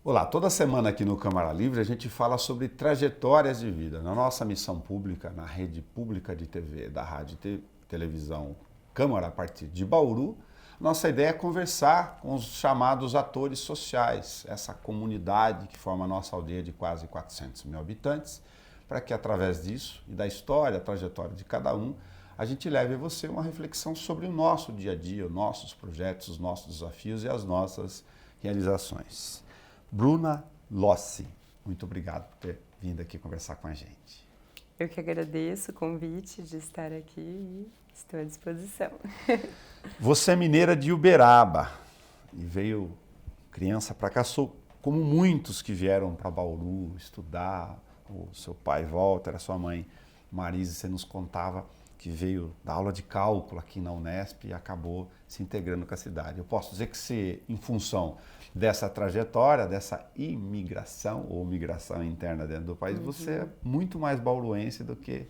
Olá, toda semana aqui no Câmara Livre a gente fala sobre trajetórias de vida. Na nossa missão pública, na rede pública de TV, da rádio e televisão Câmara, a partir de Bauru, nossa ideia é conversar com os chamados atores sociais, essa comunidade que forma a nossa aldeia de quase 400 mil habitantes, para que através disso e da história, a trajetória de cada um, a gente leve a você uma reflexão sobre o nosso dia a dia, os nossos projetos, os nossos desafios e as nossas realizações. Bruna Lossi, muito obrigado por ter vindo aqui conversar com a gente. Eu que agradeço o convite de estar aqui e estou à disposição. Você é mineira de Uberaba e veio criança para cá, como muitos que vieram para Bauru estudar. O seu pai Walter, a sua mãe Marise, você nos contava que veio da aula de cálculo aqui na Unesp e acabou se integrando com a cidade. Eu posso dizer que você, em função dessa trajetória, dessa imigração ou migração interna dentro do país, você é muito mais bauruense do que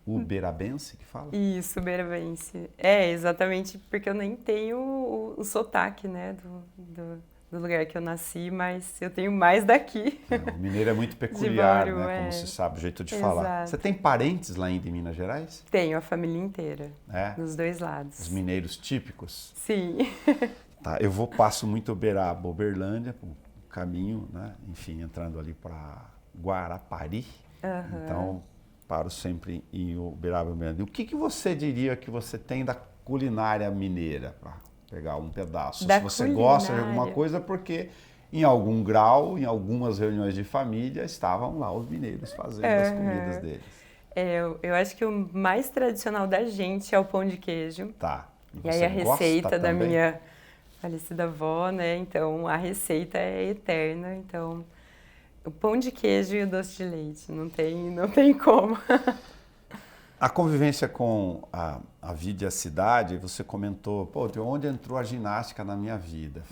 uberabense, que fala? Isso, uberabense. É, exatamente porque eu nem tenho o sotaque, né, do lugar que eu nasci, mas eu tenho mais daqui. O mineiro é muito peculiar, Bauru, né, como se sabe, o jeito de Exato. falar. Você tem parentes lá ainda em Minas Gerais? Tenho a família inteira, É? dos dois lados. Os mineiros típicos? Sim. Tá, passo muito Uberaba, Uberlândia, um caminho, né? Enfim, entrando ali para Guarapari. Então, paro sempre em Uberaba, Uberlândia. O que você diria que você tem da culinária mineira, para pegar um pedaço? Da Se você culinária. gosta de alguma coisa, porque em algum grau, em algumas reuniões de família, estavam lá os mineiros fazendo as comidas deles. Eu acho que o mais tradicional da gente é o pão de queijo. Tá. E aí a você gosta receita da também? minha falecida avó, né? Então a receita é eterna. Então o pão de queijo e o doce de leite, não tem como. A convivência com a vida e a cidade, você comentou, de onde entrou a ginástica na minha vida?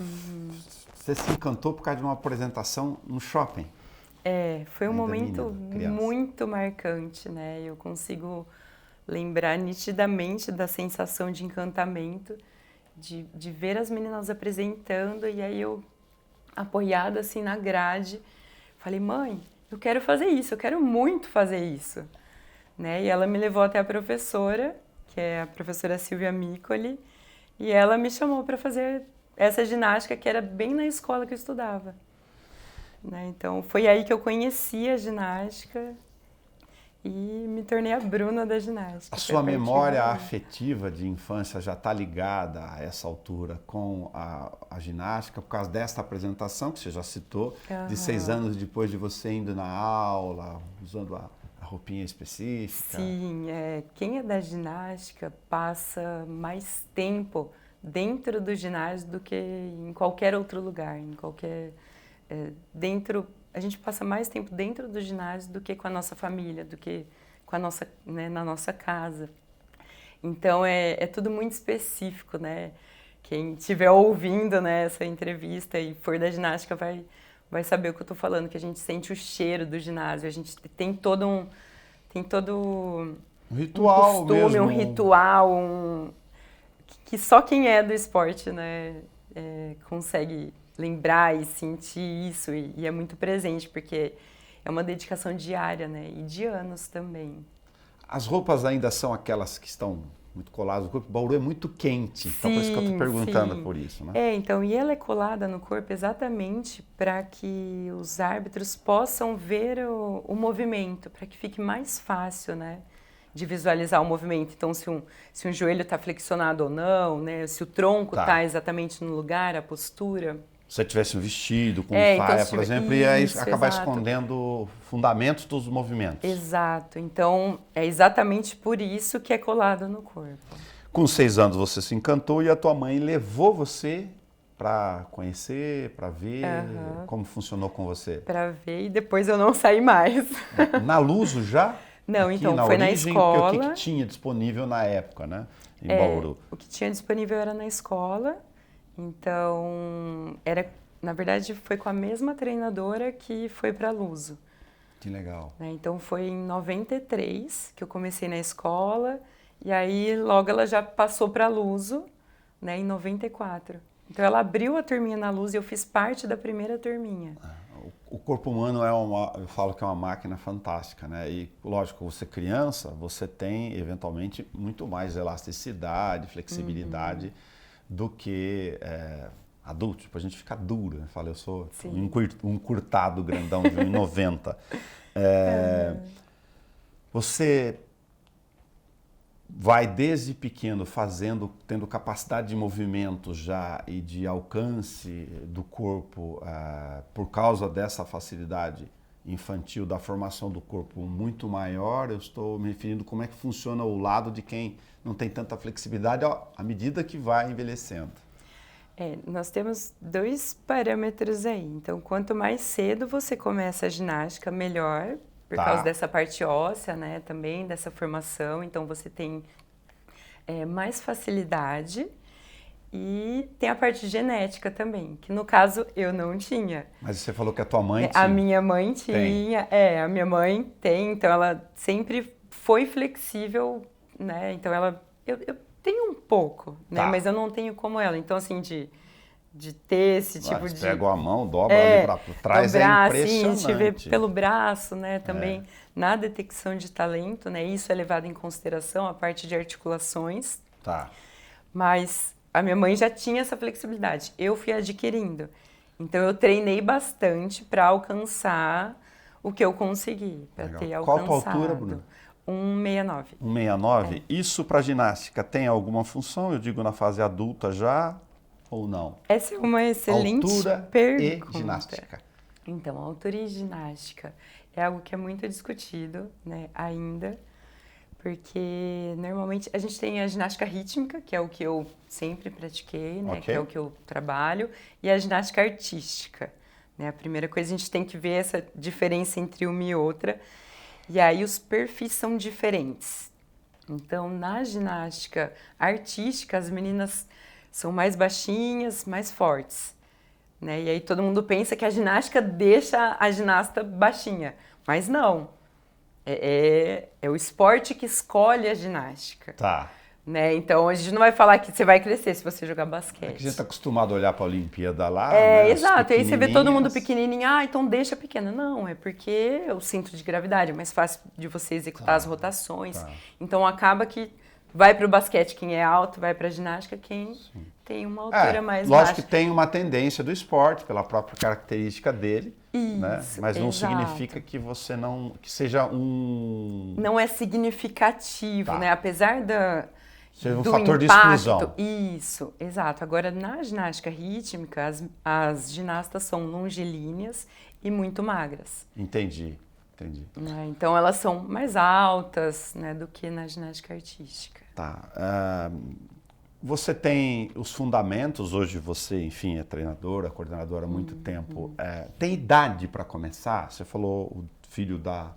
Você se encantou por causa de uma apresentação no shopping? Foi um Ainda momento menina, criança. muito marcante, né? Eu consigo lembrar nitidamente da sensação de encantamento, de ver as meninas apresentando, e aí eu, apoiada assim na grade, falei, mãe, eu quero fazer isso, eu quero muito fazer isso. Né? E ela me levou até a professora, que é a professora Silvia Micoli, e ela me chamou para fazer essa ginástica que era bem na escola que eu estudava. Né? Então foi aí que eu conheci a ginástica e me tornei a Bruna da ginástica. A sua memória afetiva de infância já está ligada a essa altura com a ginástica por causa desta apresentação que você já citou, de 6 anos depois de você indo na aula, usando a roupinha específica? Sim, quem é da ginástica passa mais tempo dentro do ginásio do que em qualquer outro lugar, a gente passa mais tempo dentro do ginásio do que com a nossa família, do que com a nossa, né, na nossa casa. Então é tudo muito específico, né? Quem estiver ouvindo, né, essa entrevista e for da ginástica vai saber o que eu estou falando, que a gente sente o cheiro do ginásio, a gente tem todo um ritual costume, mesmo. um ritual, que só quem é do esporte, né, consegue lembrar e sentir isso, e é muito presente, porque é uma dedicação diária, né, e de anos também. As roupas ainda são aquelas que estão muito coladas no corpo? Bauru é muito quente, então por isso que eu estou perguntando por isso, né? Então, e ela é colada no corpo exatamente para que os árbitros possam ver o movimento, para que fique mais fácil, né, de visualizar o movimento. Então, se um joelho está flexionado ou não, né, se o tronco está exatamente no lugar, a postura. Se você tivesse um vestido com então, faia, por exemplo, ia acabar exato. Escondendo fundamentos dos movimentos. Exato. Então, é exatamente por isso que é colado no corpo. Com 6 anos você se encantou e a tua mãe levou você para conhecer, para ver como funcionou com você? Para ver, e depois eu não saí mais. Na Luso já? Não, aqui, então, na foi origem, na escola. O que tinha disponível na época, né? Em Bauru. O que tinha disponível era na escola. Então, na verdade, foi com a mesma treinadora que foi para a Luso. Que legal. Então, foi em 93 que eu comecei na escola, e aí logo ela já passou para a Luso, né, em 94. Então ela abriu a turminha na Luz e eu fiz parte da primeira turminha. O corpo humano eu falo que é uma máquina fantástica, né? E lógico, você criança, você tem eventualmente muito mais elasticidade, flexibilidade do que adulto. Tipo, a gente fica duro, né? Fala, eu sou um encurtado grandão de 1,90. Você vai desde pequeno tendo capacidade de movimento já e de alcance do corpo por causa dessa facilidade infantil da formação do corpo muito maior. Eu estou me referindo como é que funciona o lado de quem não tem tanta flexibilidade à medida que vai envelhecendo. Nós temos 2 parâmetros aí. Então, quanto mais cedo você começa a ginástica, melhor, por causa dessa parte óssea, né, também dessa formação. Então, você tem mais facilidade e tem a parte genética também, que no caso eu não tinha. Mas você falou que a tua mãe tinha. A minha mãe tinha, a minha mãe tem, então ela sempre foi flexível, né? Então eu tenho um pouco, né? Mas eu não tenho como ela. Então assim, de ter esse tipo de... Pega a mão, dobra ali para trás, dobrar, impressionante. Assim, a gente vê pelo braço, né? Também na detecção de talento, né? Isso é levado em consideração, a parte de articulações. Tá. Mas a minha mãe já tinha essa flexibilidade. Eu fui adquirindo. Então eu treinei bastante para alcançar o que eu consegui, para ter alcançado. Qual a tua altura, Bruna? 1,69. 1,69? Isso para ginástica tem alguma função? Eu digo na fase adulta já ou não? Essa é uma excelente altura pergunta. E ginástica. Então, altura e ginástica é algo que é muito discutido, né, ainda, porque normalmente a gente tem a ginástica rítmica, que é o que eu sempre pratiquei, né, que é o que eu trabalho, e a ginástica artística, né? A primeira coisa a gente tem que ver essa diferença entre uma e outra, e aí os perfis são diferentes. Então, na ginástica artística, as meninas são mais baixinhas, mais fortes, né? E aí todo mundo pensa que a ginástica deixa a ginasta baixinha, mas não. É o esporte que escolhe a ginástica. Tá. Né? Então a gente não vai falar que você vai crescer se você jogar basquete. É que a gente está acostumado a olhar para a Olimpíada lá. Exato. E aí você vê todo mundo pequenininho, então deixa pequena. Não, é porque o cinto de gravidade é mais fácil de você executar as rotações. Tá. Então acaba que vai para o basquete quem é alto, vai para a ginástica quem tem uma altura mais baixa. Lógico que tem uma tendência do esporte, pela própria característica dele, né? Mas não significa que você que seja um... Não é significativo, né? Apesar seja um do fator impacto, de exclusão. Isso, exato. Agora, na ginástica rítmica, as ginastas são longilíneas e muito magras. Entendi. Então, elas são mais altas, né, do que na ginástica artística. Tá. Você tem os fundamentos, hoje você, enfim, é treinadora, coordenadora há muito tempo. Tem idade para começar? Você falou o filho da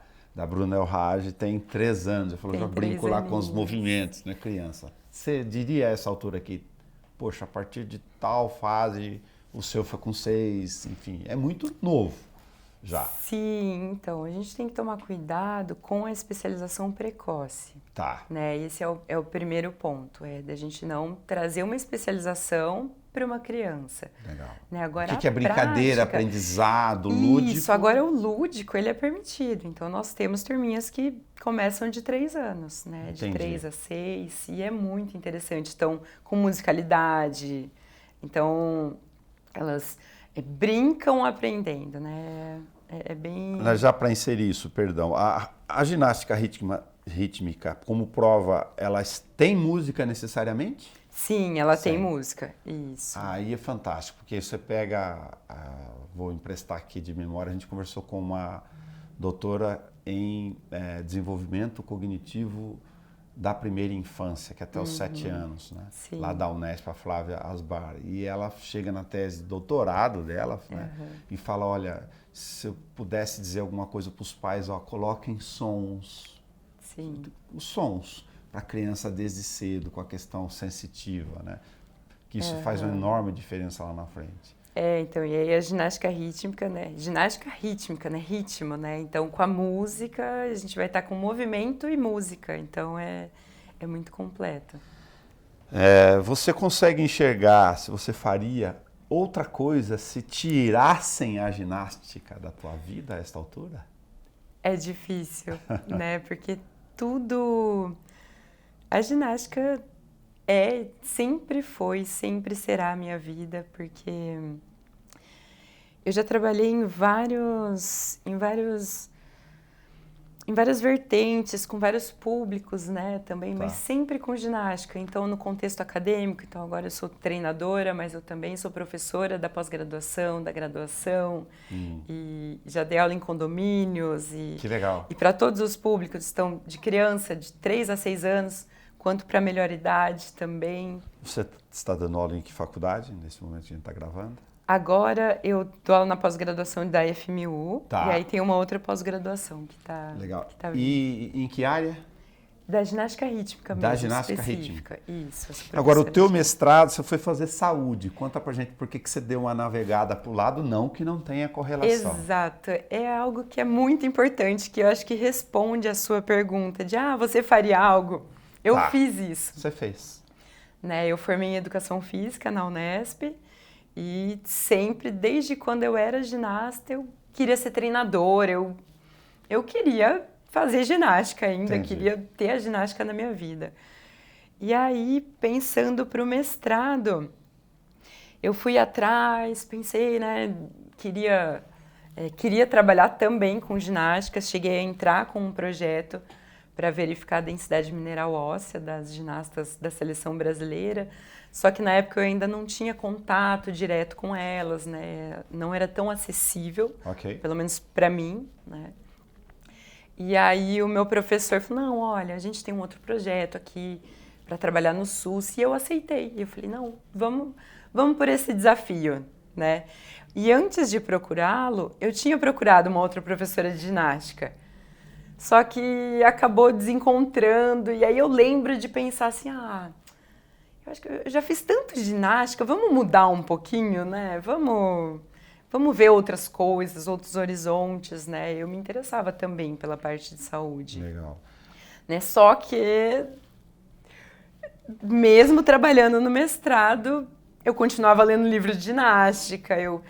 Bruna Elhage tem 3 anos. Você falou, já brinco lá com os movimentos, né, criança? Você diria a essa altura aqui, poxa, a partir de tal fase, o seu foi com 6, enfim, é muito novo. Já. Sim, então, a gente tem que tomar cuidado com a especialização precoce. Tá. Né? Esse é o primeiro ponto, da gente não trazer uma especialização para uma criança. Legal. Né? Agora, o que é brincadeira, aprendizado, lúdico? Isso, agora o lúdico, ele é permitido. Então, nós temos turminhas que começam de 3 anos, né? De 3 a 6, e é muito interessante. Então, com musicalidade, então, elas brincam aprendendo, né? É bem... Já para inserir isso, perdão, a ginástica rítmica, como prova, elas têm música necessariamente? Sim, ela tem música, isso. Aí é fantástico, porque você pega, vou emprestar aqui de memória, a gente conversou com uma doutora em desenvolvimento cognitivo da primeira infância, que é até os 7 anos, né? Sim. Lá da Unesp, a Flávia Asbar. E ela chega na tese de doutorado dela, né? E fala, olha, se eu pudesse dizer alguma coisa para os pais, coloquem sons. Sim. Os sons para a criança desde cedo, com a questão sensitiva, né? Que isso faz uma enorme diferença lá na frente. Então, e aí a ginástica rítmica, né? Ginástica rítmica, né? Ritmo, né? Então, com a música, a gente vai estar com movimento e música. Então, é muito completo. Você consegue enxergar se você faria outra coisa se tirassem a ginástica da tua vida a esta altura? É difícil, né? Porque tudo... A ginástica sempre foi, sempre será a minha vida, porque eu já trabalhei em várias vertentes, com vários públicos, né, também, Tá. mas sempre com ginástica. Então, no contexto acadêmico, então agora eu sou treinadora, mas eu também sou professora da pós-graduação, da graduação, e já dei aula em condomínios. Que legal. E para todos os públicos, então, de criança, de 3 a 6 anos, quanto para a melhor idade também. Você está dando aula em que faculdade, nesse momento que a gente está gravando? Agora eu dou aula na pós-graduação da FMU, Tá. e aí tem uma outra pós-graduação que está... Legal. Que tá E em que área? Da ginástica rítmica mesmo, Da ginástica específica. Isso. Eu sou Agora, o professora teu de- mestrado, você foi fazer saúde. Conta pra gente por que você deu uma navegada pro lado, não que não tenha correlação. Exato. É algo que é muito importante, que eu acho que responde à sua pergunta de, você faria algo? Eu Tá. fiz isso. Você fez. Né? Eu formei em Educação Física na Unesp e sempre, desde quando eu era ginasta, eu queria ser treinadora, eu queria fazer ginástica ainda, Entendi. queria ter a ginástica na minha vida. E aí, pensando para o mestrado, eu fui atrás, pensei, né, queria trabalhar também com ginástica, cheguei a entrar com um projeto para verificar a densidade mineral óssea das ginastas da seleção brasileira, só que na época eu ainda não tinha contato direto com elas, né, não era tão acessível, Ok. pelo menos para mim, né. E aí o meu professor falou, não, olha, a gente tem um outro projeto aqui para trabalhar no SUS, e eu aceitei. E eu falei, não, vamos por esse desafio, né? E antes de procurá-lo, eu tinha procurado uma outra professora de ginástica, só que acabou desencontrando, e aí eu lembro de pensar assim, eu acho que eu já fiz tanto ginástica, vamos mudar um pouquinho, né? Vamos ver outras coisas, outros horizontes, né? Eu me interessava também pela parte de saúde. Legal. Né? Só que, mesmo trabalhando no mestrado, eu continuava lendo livros de ginástica, eu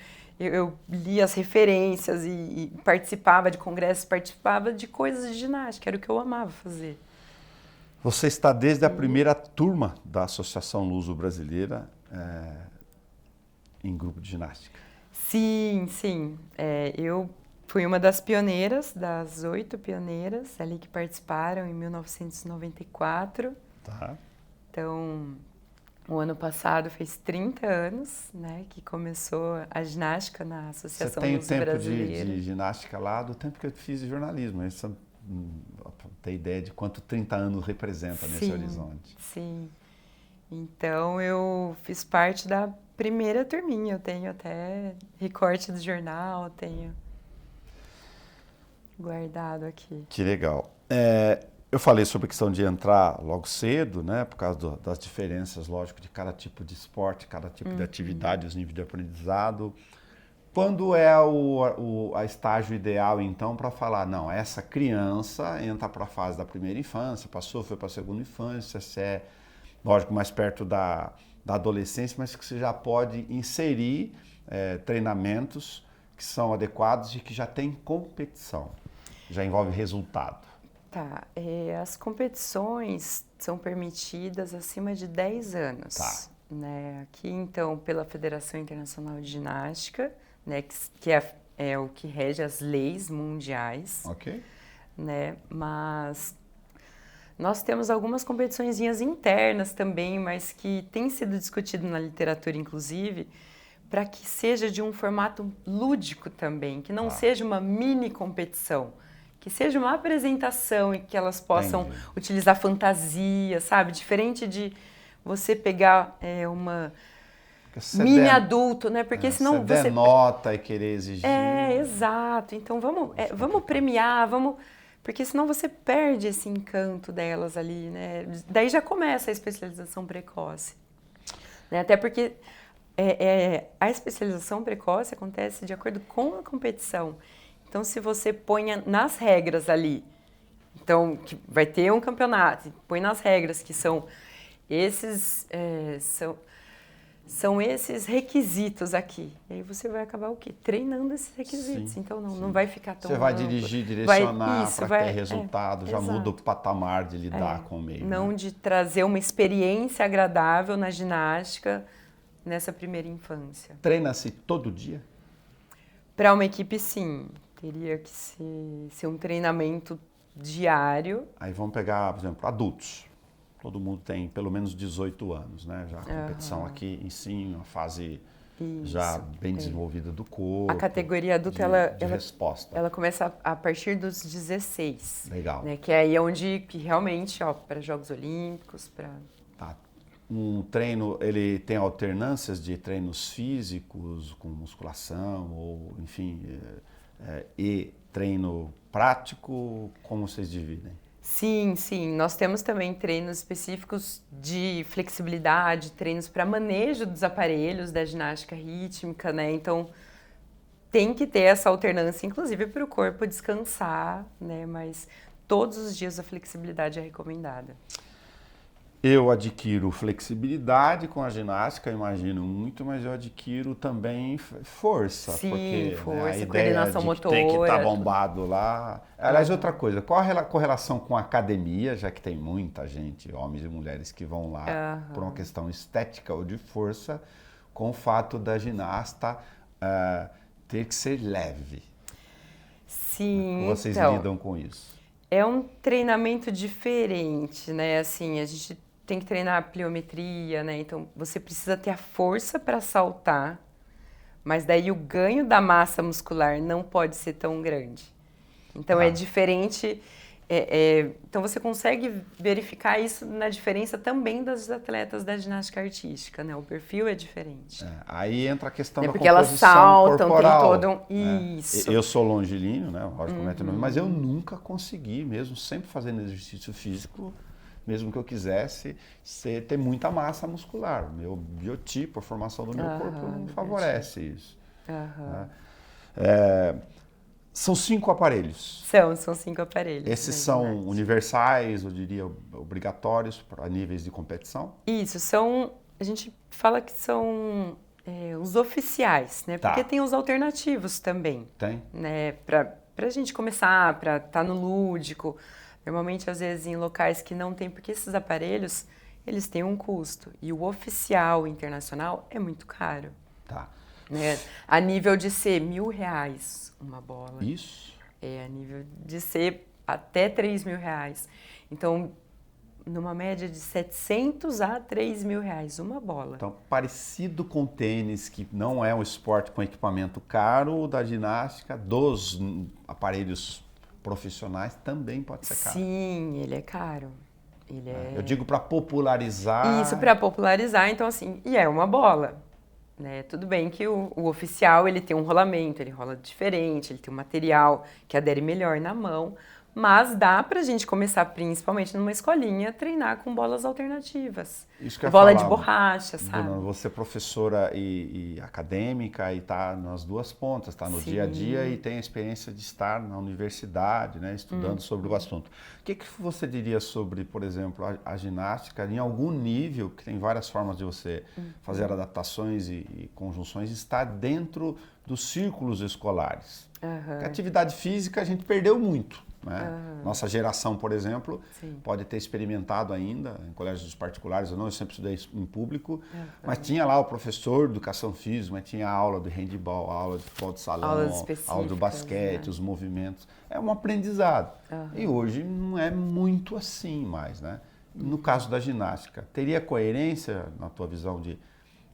lia as referências e participava de congressos, participava de coisas de ginástica, era o que eu amava fazer. Você está desde a primeira turma da Associação Luso-Brasileira em grupo de ginástica. Sim, sim. Eu fui uma das pioneiras, das 8 pioneiras ali que participaram em 1994. Tá. Então, o ano passado fez 30 anos, né, que começou a ginástica na Você Associação tem o Luso tempo Brasileira. de ginástica lá do tempo que eu fiz de jornalismo. Isso tem ideia de quanto 30 anos representa nesse horizonte. Sim. Então, eu fiz parte da primeira turminha. Eu tenho até recorte do jornal, tenho guardado aqui. Que legal. Eu falei sobre a questão de entrar logo cedo, né, por causa das diferenças, lógico, de cada tipo de esporte, cada tipo de atividade, os níveis de aprendizado. Quando é a estágio ideal, então, para falar, não, essa criança entra para a fase da primeira infância, foi para a segunda infância, se é, lógico, mais perto da adolescência, mas que você já pode inserir treinamentos que são adequados e que já tem competição, já envolve resultado. Tá, as competições são permitidas acima de 10 anos. Tá. Né? Aqui, então, pela Federação Internacional de Ginástica, né, que é o que rege as leis mundiais. Ok. Né? Mas nós temos algumas competiçõezinhas internas também, mas que tem sido discutido na literatura, inclusive, para que seja de um formato lúdico também, que não seja uma mini competição, que seja uma apresentação e que elas possam utilizar fantasia, sabe? Diferente de você pegar uma mini adulto, né? Porque senão você denota e querer exigir. Exato. Então vamos premiar, porque senão você perde esse encanto delas ali, né? Daí já começa a especialização precoce, né? Até porque a especialização precoce acontece de acordo com a competição. Então, se você põe nas regras ali, então, que vai ter um campeonato, põe nas regras que são esses são esses requisitos aqui. E aí você vai acabar o quê? Treinando esses requisitos. Sim, então não vai ficar tão Você vai amplo. dirigir, direcionar para ter ter resultado, já muda o patamar de lidar com o meio. Não, né? de trazer uma experiência agradável na ginástica nessa primeira infância. Treina-se todo dia? Para uma equipe, sim. Teria que ser um treinamento diário. Aí vamos pegar, por exemplo, adultos. Todo mundo tem pelo menos 18 anos, né? Já a competição aqui em si, uma fase já bem desenvolvida do corpo. A categoria adulta, resposta. ela começa a partir dos 16. Legal. Né? Que é aí onde que realmente, para Jogos Olímpicos, para... Tá. Um treino, ele tem alternâncias de treinos físicos com musculação ou, enfim, e treino prático, como vocês dividem? Sim, sim. Nós temos também treinos específicos de flexibilidade, treinos para manejo dos aparelhos da ginástica rítmica, né? Então, tem que ter essa alternância, inclusive para o corpo descansar, né? Mas todos os dias a flexibilidade é recomendada. Eu adquiro flexibilidade com a ginástica, imagino muito, mas eu adquiro também força. Sim, porque força, a ideia coordenação de motora. tem que estar bombado lá. Aliás, outra coisa, qual a correlação com a academia, já que tem muita gente, homens e mulheres, que vão lá por uma questão estética ou de força, com o fato da ginasta ter que ser leve? Sim, Como vocês então, lidam com isso? é um treinamento diferente, né? Assim, a gente tem que treinar a pliometria, né? Então, você precisa ter a força para saltar, mas daí o ganho da massa muscular não pode ser tão grande. Então, é diferente. Então, você consegue verificar isso na diferença também das atletas da ginástica artística, né? O perfil é diferente. Aí entra a questão da porque elas composição saltam, corporal. tem todo um... Isso. Eu sou longilíneo, né? Logicamente, mas eu nunca consegui, mesmo sempre fazendo exercício físico, mesmo que eu quisesse, ter muita massa muscular. Meu biotipo, a formação do meu corpo não favorece isso. São 5 aparelhos. São 5 aparelhos. Esses são universais, eu diria, obrigatórios para níveis de competição? Isso, a gente fala que são os oficiais, né? Porque tem os alternativos também. Tem? Né? Para a gente começar, para estar no lúdico. Normalmente, às vezes, em locais que não tem, porque esses aparelhos, eles têm um custo. E o oficial internacional é muito caro. Tá. Né? A nível de ser R$1.000 uma bola. Isso? A nível de ser até R$3.000. Então, numa média de R$700 a R$3.000 uma bola. Então, parecido com o tênis, que não é um esporte com equipamento caro, o da ginástica, dos aparelhos profissionais, também pode ser caro. Sim, ele é caro. Eu digo para popularizar. Isso, para popularizar. Então, assim, e é uma bola. Né? Tudo bem que o oficial ele tem um rolamento, ele rola diferente, ele tem um material que adere melhor na mão, mas dá pra gente começar, principalmente numa escolinha, a treinar com bolas alternativas. Isso que eu ia bola falar, de borracha, sabe? Bruna, você é professora e acadêmica e está nas duas pontas, está no dia a dia e tem a experiência de estar na universidade, né, estudando sobre o assunto. O que você diria sobre, por exemplo, a ginástica em algum nível, que tem várias formas de você fazer adaptações e conjunções, está dentro dos círculos escolares? Porque a atividade física a gente perdeu muito. Né? Nossa geração, por exemplo, pode ter experimentado ainda em colégios particulares ou não, eu sempre estudei em público, mas tinha lá o professor de educação física, mas tinha aula de handebol, aula de futebol de salão, aula do basquete, os movimentos. É um aprendizado. E hoje não é muito assim mais, né? No caso da ginástica, teria coerência, na tua visão, de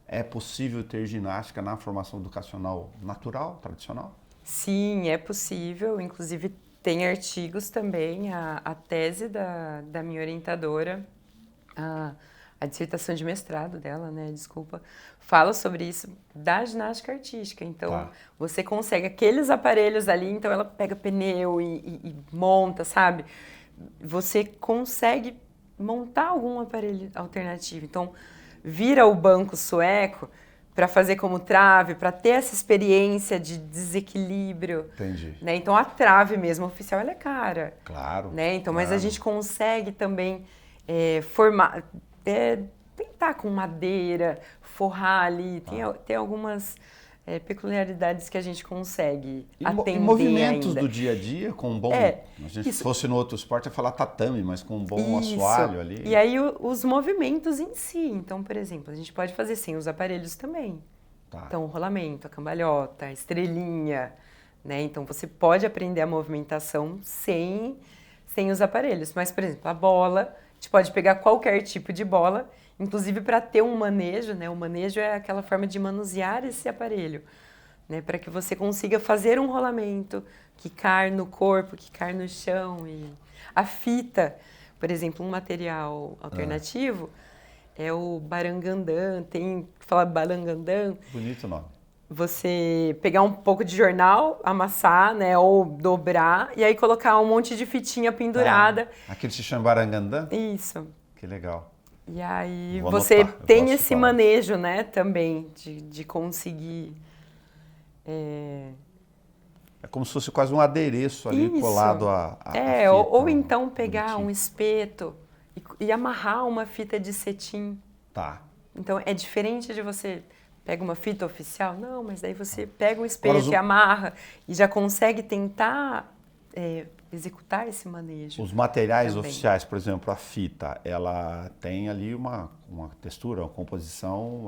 é possível ter ginástica na formação educacional natural, tradicional? Sim, é possível, inclusive tem artigos também, a tese da minha orientadora, a dissertação de mestrado dela, né, desculpa, fala sobre isso da ginástica artística. Então, você consegue aqueles aparelhos ali, então ela pega pneu e monta, sabe? Você consegue montar algum aparelho alternativo. Então, vira o banco sueco para fazer como trave, para ter essa experiência de desequilíbrio. Entendi. Né? Então, a trave mesmo oficial, ela é cara. Claro. Né? Então, mas claro. a gente consegue também tentar com madeira, forrar ali, tem algumas peculiaridades que a gente consegue atender e movimentos ainda. do dia a dia com um bom... se fosse no outro esporte, ia falar tatame, mas com um bom assoalho ali. E aí os movimentos em si. Então, por exemplo, a gente pode fazer sem os aparelhos também. Tá. Então, o rolamento, a cambalhota, a estrelinha, né? Então, você pode aprender a movimentação sem os aparelhos. Mas, por exemplo, a bola, a gente pode pegar qualquer tipo de bola, inclusive para ter um manejo, né? O manejo é aquela forma de manusear esse aparelho, né? Para que você consiga fazer um rolamento, quicar no corpo, quicar no chão. E a fita, por exemplo, um material alternativo é o barangandã, tem que falar barangandã. Bonito nome. Você pegar um pouco de jornal, amassar, né, ou dobrar, e aí colocar um monte de fitinha pendurada. Aquele se chama barangandã? Isso. Que legal. E aí Vou você anotar, tem esse manejo, né, também, de conseguir... É como se fosse quase um adereço ali colado a fita. Ou então pegar um espeto e amarrar uma fita de cetim. Tá. Então é diferente de você... Pega uma fita oficial? Não, mas daí você pega um espeto e amarra e já consegue tentar executar esse manejo. Os materiais oficiais, por exemplo, a fita, ela tem ali uma textura, uma composição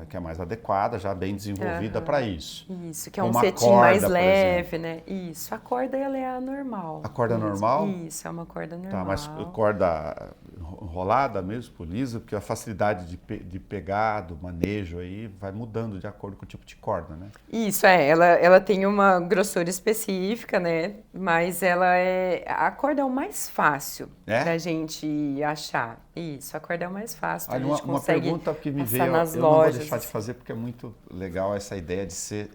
que é mais adequada, já bem desenvolvida para isso. Isso, que é um cetim mais leve, né? Isso, a corda ela é a normal. A corda normal? Isso, é uma corda normal. Tá, mas corda enrolada mesmo, lisa, porque a facilidade de pegar, do manejo aí, vai mudando de acordo com o tipo de corda, né? Isso, ela tem uma grossura específica, né? Mas a corda é o mais fácil pra gente achar. Isso, a corda é o mais fácil. Olha, uma pergunta que me veio, nas eu lojas, não vou deixar de fazer porque é muito legal essa ideia de ser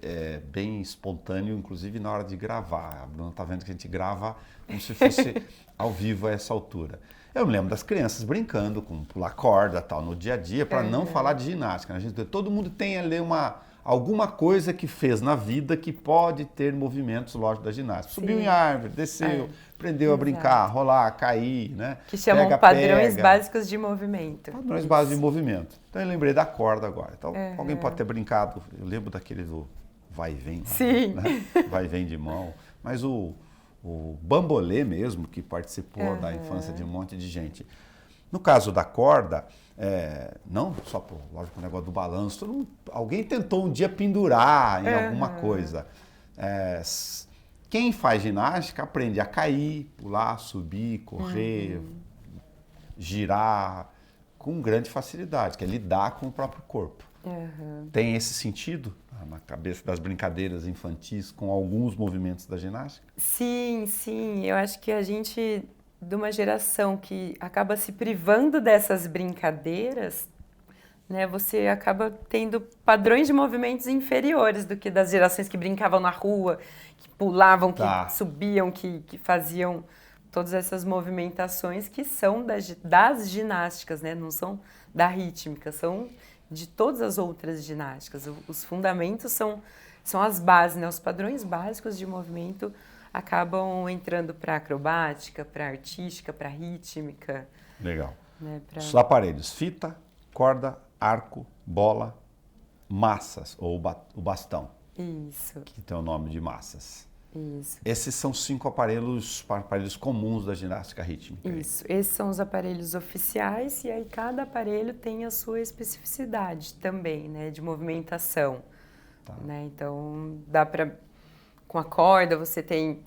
bem espontâneo, inclusive na hora de gravar. A Bruna tá vendo que a gente grava como se fosse ao vivo a essa altura. Eu me lembro das crianças brincando com pular corda tal no dia a dia, para não falar de ginástica. Né? Todo mundo tem ali alguma coisa que fez na vida que pode ter movimentos, lógico, da ginástica. Subiu em árvore, desceu, aprendeu a brincar, rolar, cair, né? Que chamam padrões básicos de movimento. Padrões básicos de movimento. Então eu lembrei da corda agora. Então alguém pode ter brincado, eu lembro daquele do vai e vem, né? Vai e vem de mão. Mas o bambolê mesmo, que participou da infância de um monte de gente. No caso da corda, não só lógico, o negócio do balanço, alguém tentou um dia pendurar em alguma coisa. Quem faz ginástica aprende a cair, pular, subir, correr, girar com grande facilidade, que é lidar com o próprio corpo. Tem esse sentido na cabeça das brincadeiras infantis com alguns movimentos da ginástica? Sim, sim. Eu acho que a gente, de uma geração que acaba se privando dessas brincadeiras, né, você acaba tendo padrões de movimentos inferiores do que das gerações que brincavam na rua, que pulavam, que subiam, que faziam todas essas movimentações que são das ginásticas, né? Não são da rítmica, são de todas as outras ginásticas. Os fundamentos são as bases, né? Os padrões básicos de movimento acabam entrando para acrobática, para artística, para rítmica. Legal. Né? Os aparelhos, fita, corda, arco, bola, massas, ou o bastão. Isso. Que tem o nome de massas. Isso. Esses são 5 aparelhos comuns da ginástica rítmica. Isso, esses são os aparelhos oficiais e aí cada aparelho tem a sua especificidade também, né, de movimentação. Né? Então, dá para... Com a corda você tem...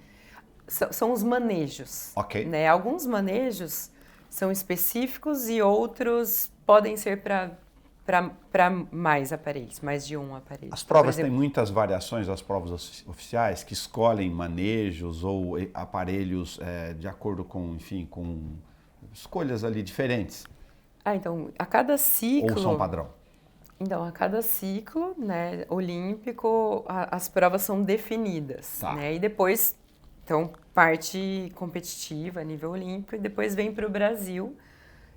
São os manejos. Ok. Né? Alguns manejos são específicos e outros podem ser para mais aparelhos, mais de um aparelho. As provas têm muitas variações das provas oficiais que escolhem manejos ou aparelhos de acordo com, enfim, com escolhas ali diferentes. Então, a cada ciclo... Ou são padrão? Então, a cada ciclo, né, olímpico, as provas são definidas. Né? E depois, então, parte competitiva a nível olímpico e depois vem para o Brasil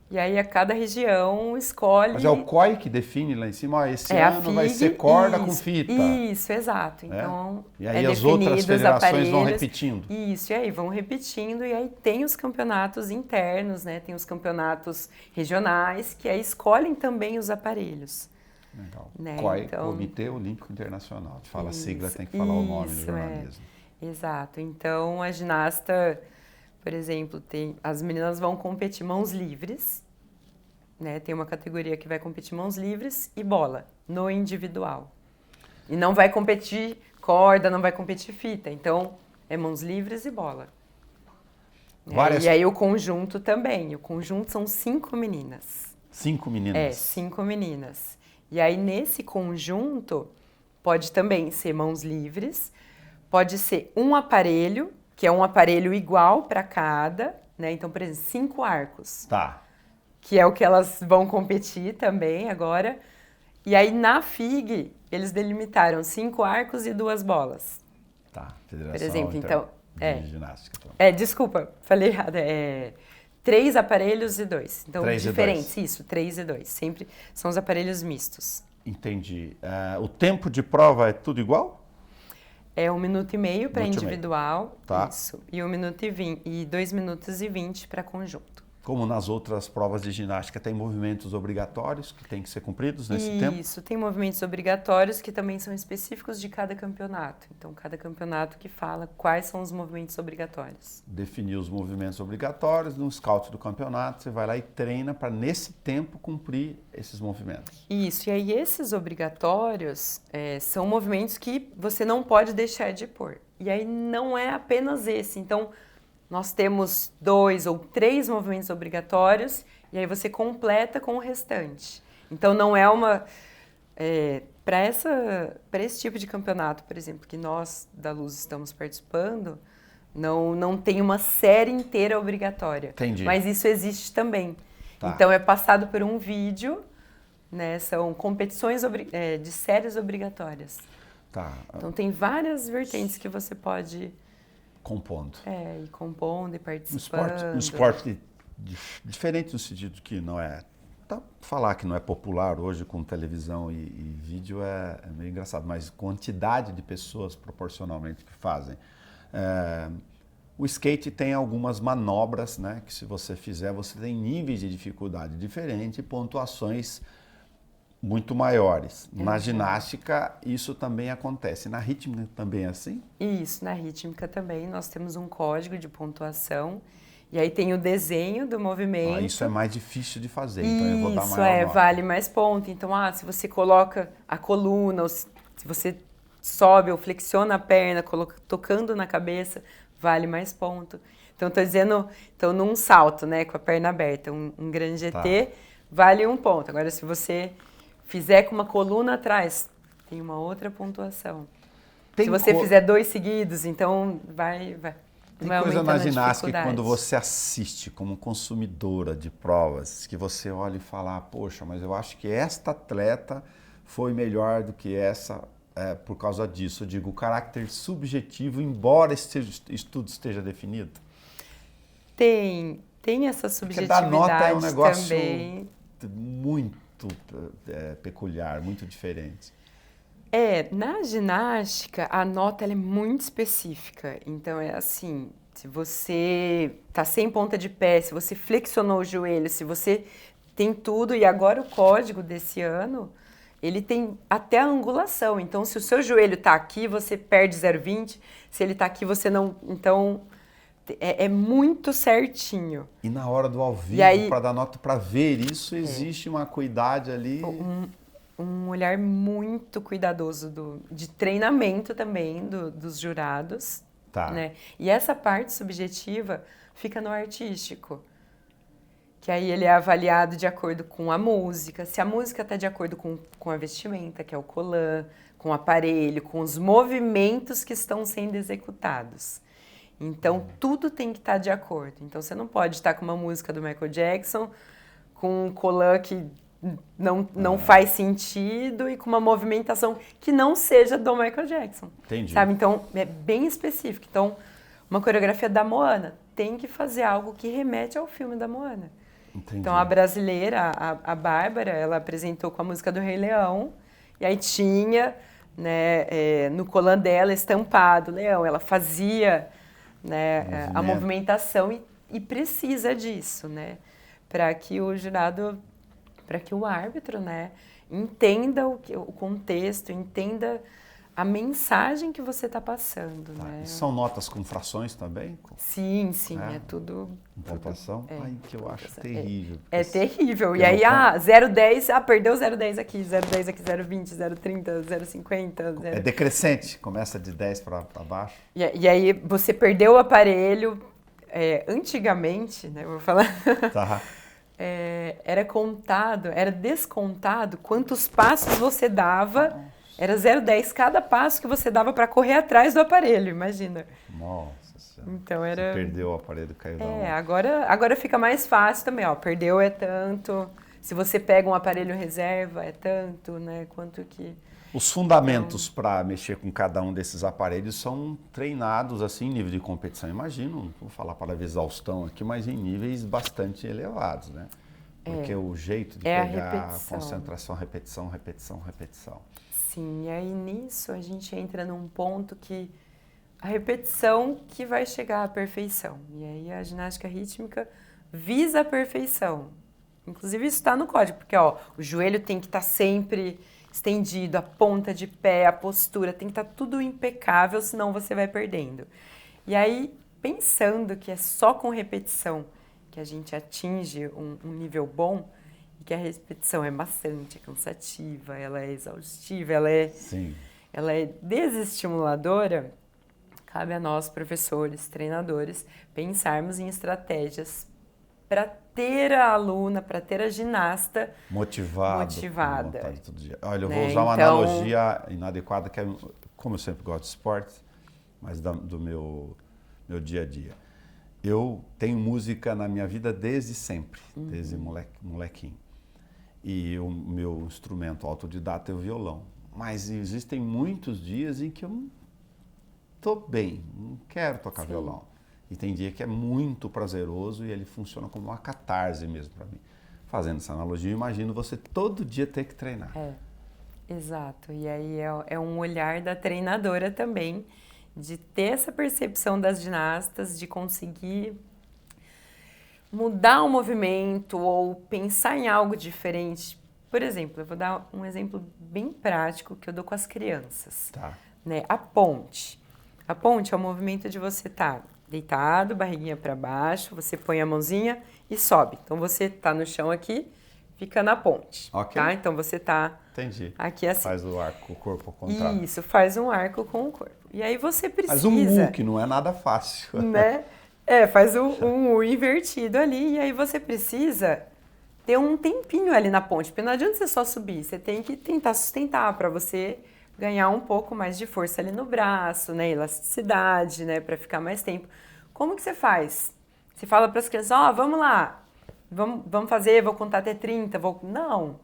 E aí a cada região escolhe... Mas é o COI que define lá em cima, ó, esse É a ano vai FIG, ser corda com isso, fita. Isso, exato. Então, E aí as outras definido os federações vão aparelhos. repetindo. Isso, e aí vão repetindo, e aí tem os campeonatos internos, né? Tem os campeonatos regionais, que aí escolhem também os aparelhos. Legal. Né? COI, Então, Comitê Olímpico Internacional. Te fala a isso, sigla, tem que falar o nome no isso, jornalismo. Exato. Então, a ginasta, por exemplo, as meninas vão competir mãos livres, né? Tem uma categoria que vai competir mãos livres e bola, no individual. E não vai competir corda, não vai competir fita. Então, é mãos livres e bola. E aí o conjunto também. O conjunto são 5 meninas. 5 meninas? 5 meninas. E aí, nesse conjunto, pode também ser mãos livres, pode ser um aparelho, que é um aparelho igual para cada, né? Então, por exemplo, 5 arcos. Tá. Que é o que elas vão competir também agora. E aí, na FIG, eles delimitaram 5 arcos e 2 bolas. Tá, Federação Por exemplo, então... de Ginástica. Então. Desculpa, falei errado. 3 aparelhos e 2. Então, 3 diferentes, isso, 3 e 2. Sempre são os aparelhos mistos. Entendi. O tempo de prova é tudo igual? É 1 minuto e meio para individual, tá. Isso. E 1 minuto e 20, e 2 minutos e 20 para conjunto. Como nas outras provas de ginástica, tem movimentos obrigatórios que têm que ser cumpridos nesse tempo? Isso, tem movimentos obrigatórios que também são específicos de cada campeonato. Então, cada campeonato que fala quais são os movimentos obrigatórios. Definir os movimentos obrigatórios, no scout do campeonato, você vai lá e treina para, nesse tempo, cumprir esses movimentos. Isso, e aí esses obrigatórios são movimentos que você não pode deixar de pôr. E aí não é apenas esse. Então, nós temos 2 ou 3 movimentos obrigatórios e aí você completa com o restante. Então, não é uma... para esse tipo de campeonato, por exemplo, que nós da Luz estamos participando, não tem uma série inteira obrigatória. Entendi. Mas isso existe também. Tá. Então, é passado por um vídeo, né? São competições de séries obrigatórias. Tá. Então, tem várias vertentes que você pode... Compondo. ir compondo e participando. Um esporte diferente no sentido que não é... falar que não é popular hoje com televisão e vídeo é meio engraçado, mas quantidade de pessoas proporcionalmente que fazem. O skate tem algumas manobras, né, que se você fizer, você tem níveis de dificuldade diferentes e pontuações muito maiores. Na ginástica, isso também acontece. Na rítmica também é assim? Isso, na rítmica também. Nós temos um código de pontuação e aí tem o desenho do movimento. Isso é mais difícil de fazer, então eu vou dar maior nota. Vale mais ponto. Então, se você coloca a coluna, ou se você sobe ou flexiona a perna, tocando na cabeça, vale mais ponto. Então, estou dizendo, num salto, né, com a perna aberta, um grande GT, vale 1 ponto. Agora, se você fizer com uma coluna atrás, tem uma outra pontuação. Se você fizer 2 seguidos, então vai Tem coisa na ginástica que quando você assiste como consumidora de provas, que você olha e fala, poxa, mas eu acho que esta atleta foi melhor do que essa por causa disso. Eu digo, o caráter subjetivo, embora esse estudo esteja definido. Tem essa subjetividade também. Porque dar nota é um negócio muito peculiar, muito diferente. Na ginástica, a nota ela é muito específica. Então, é assim, se você tá sem ponta de pé, se você flexionou o joelho, se você tem tudo, e agora o código desse ano, ele tem até a angulação. Então, se o seu joelho tá aqui, você perde 0,20. Se ele tá aqui, você não... Então, é muito certinho. E na hora do ao vivo, para dar nota, para ver isso, existe uma cuidade ali... Um olhar muito cuidadoso de treinamento também dos jurados. Tá. Né? E essa parte subjetiva fica no artístico. Que aí ele é avaliado de acordo com a música. Se a música está de acordo com a vestimenta, que é o colã, com o aparelho, com os movimentos que estão sendo executados. Então, tudo tem que estar de acordo. Então, você não pode estar com uma música do Michael Jackson, com um colã que não faz sentido e com uma movimentação que não seja do Michael Jackson. Entendi. Sabe? Então, é bem específico. Então, uma coreografia da Moana tem que fazer algo que remete ao filme da Moana. Entendi. Então, a brasileira, a Bárbara, ela apresentou com a música do Rei Leão, e aí tinha, né, no colã dela estampado Leão, ela fazia, né, a movimentação e precisa disso, né, para que o jurado, para que o árbitro, né, entenda o contexto, entenda a mensagem que você está passando. Tá. Né? E são notas com frações também? Sim, é tudo... Pontuação? Ai, que eu acho terrível. É terrível. E aí, 0,10, perdeu 0,10 aqui, 0,10 aqui, 0,20, 0,30, 0,50. É decrescente, começa de 10 para baixo. E aí, você perdeu o aparelho, antigamente, né, vou falar... Tá. Era descontado quantos passos você dava. Era 0,10 cada passo que você dava para correr atrás do aparelho, imagina. Nossa Senhora. Então era... Você perdeu o aparelho, caiu da mão. Agora fica mais fácil também, ó. Perdeu é tanto. Se você pega um aparelho reserva, é tanto, né? Quanto que... Os fundamentos para mexer com cada um desses aparelhos são treinados assim em nível de competição. Imagino, não vou falar para exaustão aqui, mas em níveis bastante elevados, né? Porque o jeito de pegar, a concentração, repetição, repetição, repetição. Sim, e aí nisso a gente entra num ponto que a repetição que vai chegar à perfeição. E aí a ginástica rítmica visa a perfeição. Inclusive isso está no código, porque ó, o joelho tem que estar sempre estendido, a ponta de pé, a postura, tem que estar tudo impecável, senão você vai perdendo. E aí, pensando que é só com repetição que a gente atinge um nível bom, e que a repetição é maçante, é cansativa, ela é exaustiva, ela é desestimuladora, cabe a nós, professores, treinadores, pensarmos em estratégias para ter a aluna, para ter a ginasta motivada. Todo dia. Olha, eu vou usar uma analogia inadequada, que é, como eu sempre gosto de esportes, mas do meu dia a dia. Eu tenho música na minha vida desde sempre, desde molequinho. E o meu instrumento autodidata é o violão. Mas existem muitos dias em que eu não estou bem, não quero tocar violão. E tem dia que é muito prazeroso e ele funciona como uma catarse mesmo para mim. Fazendo essa analogia, eu imagino você todo dia ter que treinar. Exato. E aí é um olhar da treinadora também, de ter essa percepção das ginastas, de conseguir mudar o movimento ou pensar em algo diferente. Por exemplo, eu vou dar um exemplo bem prático que eu dou com as crianças. Tá. Né? A ponte. A ponte é o movimento de você estar deitado, barriguinha para baixo, você põe a mãozinha e sobe. Então, você está no chão aqui, fica na ponte. Ok. Tá? Então, você está aqui assim. Faz o arco com o corpo ao contrário. Isso, faz um arco com o corpo. E aí você precisa... Faz um U, que não é nada fácil. Né? Faz um U invertido ali, e aí você precisa ter um tempinho ali na ponte, porque não adianta você só subir, você tem que tentar sustentar para você ganhar um pouco mais de força ali no braço, né, elasticidade, né, para ficar mais tempo. Como que você faz? Você fala para as crianças, vamos lá, vamos fazer, vou contar até 30, Não,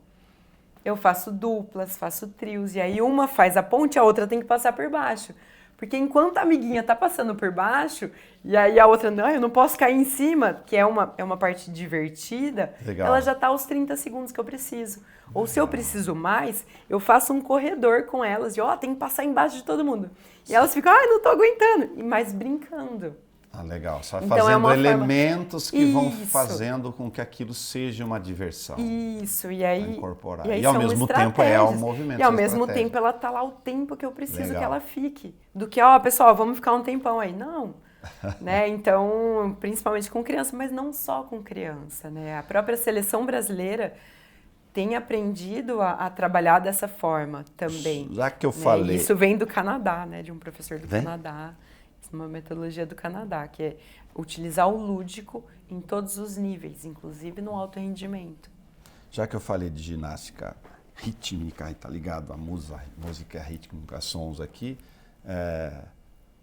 eu faço duplas, faço trios, e aí uma faz a ponte, a outra tem que passar por baixo. Porque enquanto a amiguinha tá passando por baixo, e aí a outra, não, eu não posso cair em cima, que é uma parte divertida, ela já tá aos 30 segundos que eu preciso. Ou se eu preciso mais, eu faço um corredor com elas, de tem que passar embaixo de todo mundo. E elas ficam, não tô aguentando, mas brincando. Legal, só então, fazendo elementos que vão fazendo com que aquilo seja uma diversão. Isso, e aí... Incorporar. E, aí ao mesmo tempo é um movimento. E ao mesmo tempo ela tá lá o tempo que eu preciso que ela fique. Do que, pessoal, vamos ficar um tempão aí. Não. Né? Então, principalmente com criança, mas não só com criança. Né? A própria seleção brasileira tem aprendido a trabalhar dessa forma também. Já que eu falei... Isso vem do Canadá, né? De um professor do Canadá. Uma metodologia do Canadá, que é utilizar o lúdico em todos os níveis, inclusive no alto rendimento. Já que eu falei de ginástica rítmica, e tá ligado à música rítmica, sons aqui,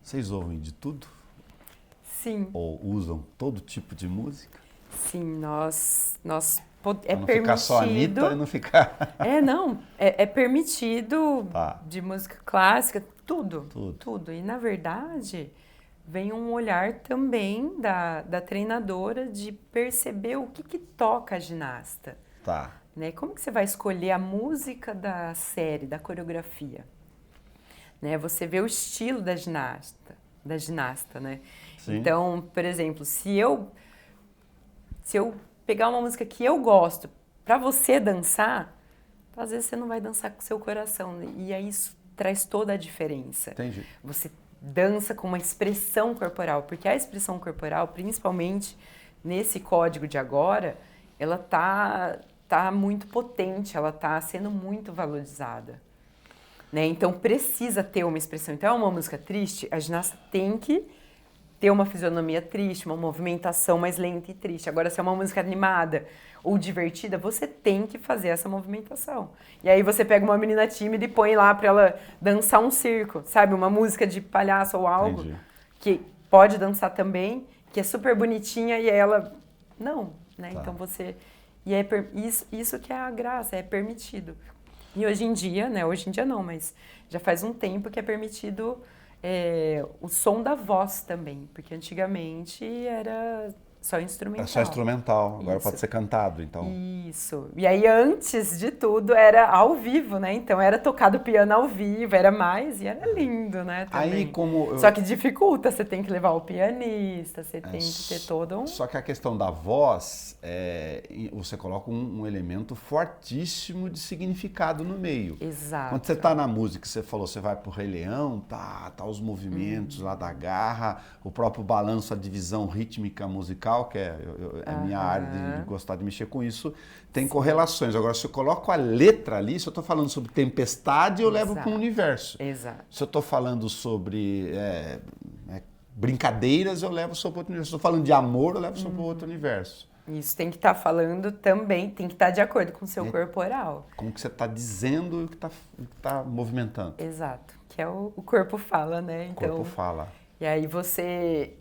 vocês ouvem de tudo? Sim. Ou usam todo tipo de música? Sim, nós não permitido... ficar só a Anitta e não ficar... É permitido de música clássica, tudo. E, na verdade, vem um olhar também da treinadora de perceber o que toca a ginasta. Tá. Né? Como que você vai escolher a música da série, da coreografia? Né? Você vê o estilo da ginasta, né? Sim. Então, por exemplo, se eu pegar uma música que eu gosto para você dançar, às vezes você não vai dançar com o seu coração, né? E aí isso traz toda a diferença. Entendi. Você dança com uma expressão corporal, porque a expressão corporal, principalmente nesse código de agora, ela tá muito potente, ela tá sendo muito valorizada. Né? Então precisa ter uma expressão. Então é uma música triste, a ginasta tem que ter uma fisionomia triste, uma movimentação mais lenta e triste. Agora, se é uma música animada ou divertida, você tem que fazer essa movimentação. E aí você pega uma menina tímida e põe lá para ela dançar um circo, sabe? Uma música de palhaço ou algo. Entendi. Que pode dançar também, que é super bonitinha e ela... Não, né? Tá. Então você... E é isso que é a graça, é permitido. E hoje em dia, né? Hoje em dia não, mas já faz um tempo que é permitido o som da voz também, porque antigamente era só instrumental. É só instrumental, agora Isso. pode ser cantado, então. Isso. E aí, antes de tudo, era ao vivo, né? Então, era tocado piano ao vivo, era mais, e era lindo, né? Também. Aí, como Só que dificulta, você tem que levar o pianista, você tem que ter todo um... Só que a questão da voz, você coloca um elemento fortíssimo de significado no meio. Exato. Quando você está na música, você falou, você vai pro Rei Leão, tá os movimentos lá da garra, o próprio balanço, a divisão rítmica musical, que é a minha área de gostar de mexer com isso, tem correlações. Agora, se eu coloco a letra ali, se eu estou falando sobre tempestade, eu levo para um universo. Exato. Se eu estou falando sobre brincadeiras, eu levo sobre outro universo. Se eu estou falando de amor, eu levo sobre outro universo. Isso tem que estar falando também, tem que estar de acordo com o seu corporal. Como que você está dizendo e o que está movimentando. Exato, que é o corpo fala, né? Então, o corpo fala. E aí você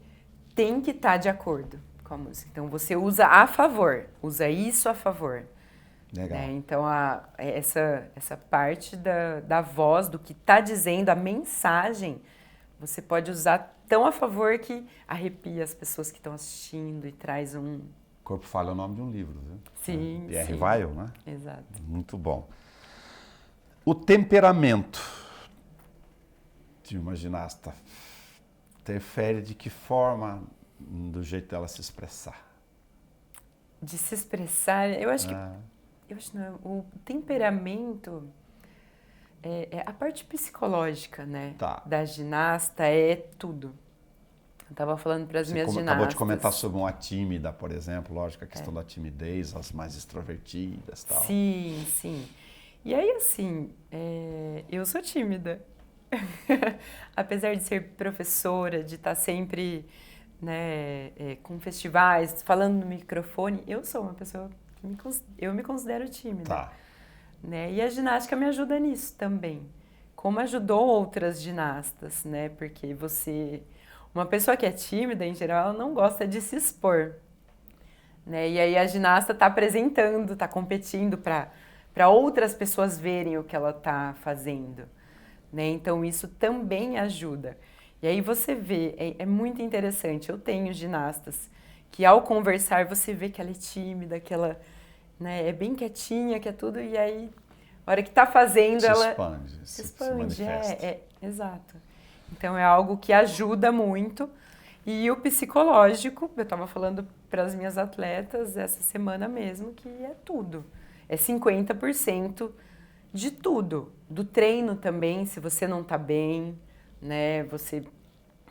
tem que estar de acordo com a música. Então você usa a favor, usa isso a favor. Legal. Né? Então essa parte da voz, do que está dizendo, a mensagem, você pode usar tão a favor que arrepia as pessoas que estão assistindo e traz um... Corpo Fala é o nome de um livro, viu? Sim, Pierre sim. Weil, né? Exato. Muito bom. O temperamento de uma ginasta interfere de que forma do jeito dela se expressar? De se expressar, eu acho que não, o temperamento é a parte psicológica, né? Tá. Da ginasta é tudo. Eu estava falando para as minhas ginastas. Acabou de comentar sobre uma tímida, por exemplo, lógico, a questão da timidez, as mais extrovertidas e tal. Sim, sim. E aí, assim, eu sou tímida. Apesar de ser professora, de estar sempre, né, com festivais, falando no microfone, eu sou uma pessoa que eu me considero tímida. Tá. Né? E a ginástica me ajuda nisso também. Como ajudou outras ginastas, né? Porque uma pessoa que é tímida, em geral, ela não gosta de se expor. Né? E aí a ginasta está apresentando, está competindo para outras pessoas verem o que ela está fazendo. Né? Então isso também ajuda. E aí você vê, é muito interessante, eu tenho ginastas que ao conversar você vê que ela é tímida, que ela, né, é bem quietinha, que é tudo, e aí a hora que está fazendo ela se expande. Se manifesta. Exato. Então é algo que ajuda muito. E o psicológico, eu estava falando para as minhas atletas essa semana mesmo, que é tudo. É 50% de tudo. Do treino também, se você não está bem, né?